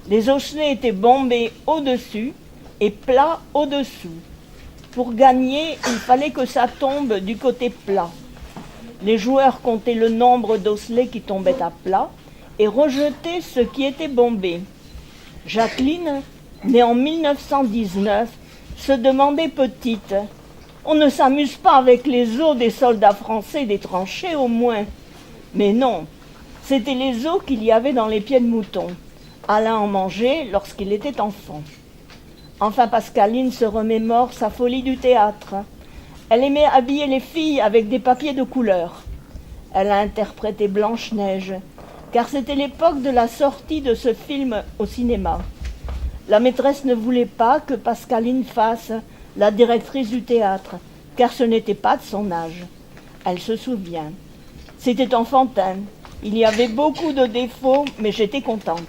Les osselets étaient bombés au-dessus et plats au-dessous. Pour gagner, il fallait que ça tombe du côté plat. Les joueurs comptaient le nombre d'osselets qui tombaient à plat et rejetaient ce qui était bombé. Jacqueline, née en 1919, se demandait petite: on ne s'amuse pas avec les os des soldats français des tranchées au moins? Mais non, c'étaient les os qu'il y avait dans les pieds de mouton. Alain en mangeait lorsqu'il était enfant. Enfin, Pascaline se remémore sa folie du théâtre. Elle aimait habiller les filles avec des papiers de couleur. Elle a interprété Blanche-Neige, car c'était l'époque de la sortie de ce film au cinéma. La maîtresse ne voulait pas que Pascaline fasse la directrice du théâtre, car ce n'était pas de son âge. Elle se souvient. C'était enfantin. Il y avait beaucoup de défauts, mais j'étais contente.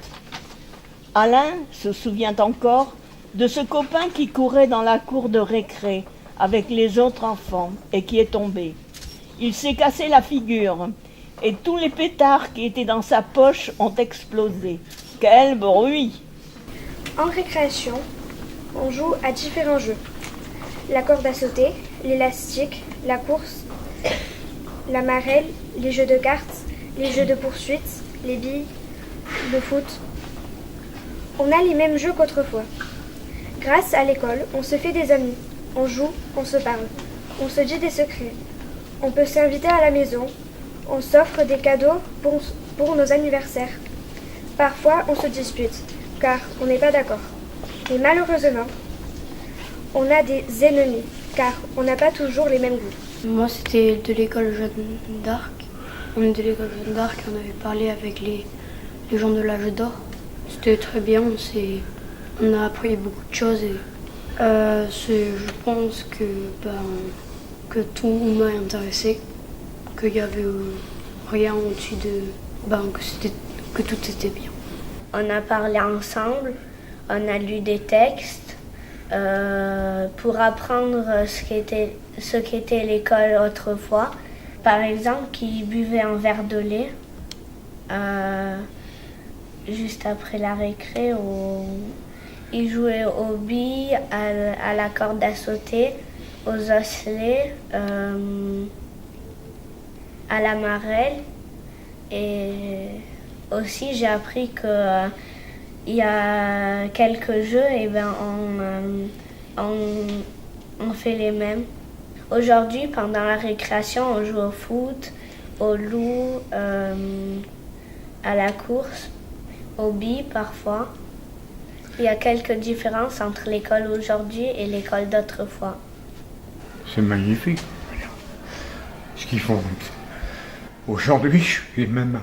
Alain se souvient encore de ce copain qui courait dans la cour de récré avec les autres enfants et qui est tombé. Il s'est cassé la figure et tous les pétards qui étaient dans sa poche ont explosé. Quel bruit! En récréation, on joue à différents jeux. La corde à sauter, l'élastique, la course, la marelle, les jeux de cartes, les jeux de poursuite, les billes, le foot. On a les mêmes jeux qu'autrefois. Grâce à l'école, on se fait des amis. On joue, on se parle. On se dit des secrets. On peut s'inviter à la maison. On s'offre des cadeaux pour nos anniversaires. Parfois, on se dispute, car on n'est pas d'accord. Mais malheureusement, on a des ennemis, car on n'a pas toujours les mêmes goûts. Moi, c'était de l'école Jeanne d'Arc. On est de l'école Jeanne d'Arc et on avait parlé avec les gens de l'âge d'or. C'était très bien, on a appris beaucoup de choses. Et, je pense que tout m'a intéressé, qu'il n'y avait rien au-dessus que tout était bien. On a parlé ensemble, on a lu des textes pour apprendre ce qu'était l'école autrefois. Par exemple, qui buvait un verre de lait juste après la récré. Ils jouaient aux billes, à la corde à sauter, aux osselets, à la marelle. Et aussi, j'ai appris que il y a quelques jeux, et on fait les mêmes. Aujourd'hui, pendant la récréation, on joue au foot, au loup, à la course, aux billes parfois. Il y a quelques différences entre l'école aujourd'hui et l'école d'autrefois. C'est magnifique. Ce qu'ils font aujourd'hui, je suis même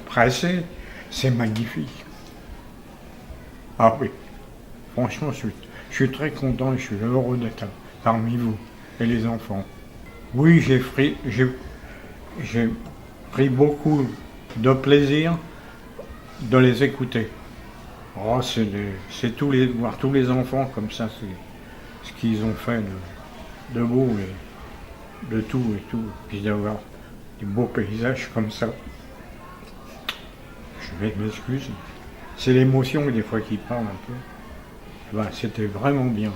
pressé. C'est magnifique. Ah oui, franchement, je suis très content et je suis heureux d'être parmi vous et les enfants. Oui, j'ai pris beaucoup de plaisir de les écouter. Oh, c'est voir tous les enfants comme ça, c'est ce qu'ils ont fait de beau et de tout et tout. Puis d'avoir des beaux paysages comme ça. Je m'excuse. C'est l'émotion des fois qui parle un peu. Ben, c'était vraiment bien.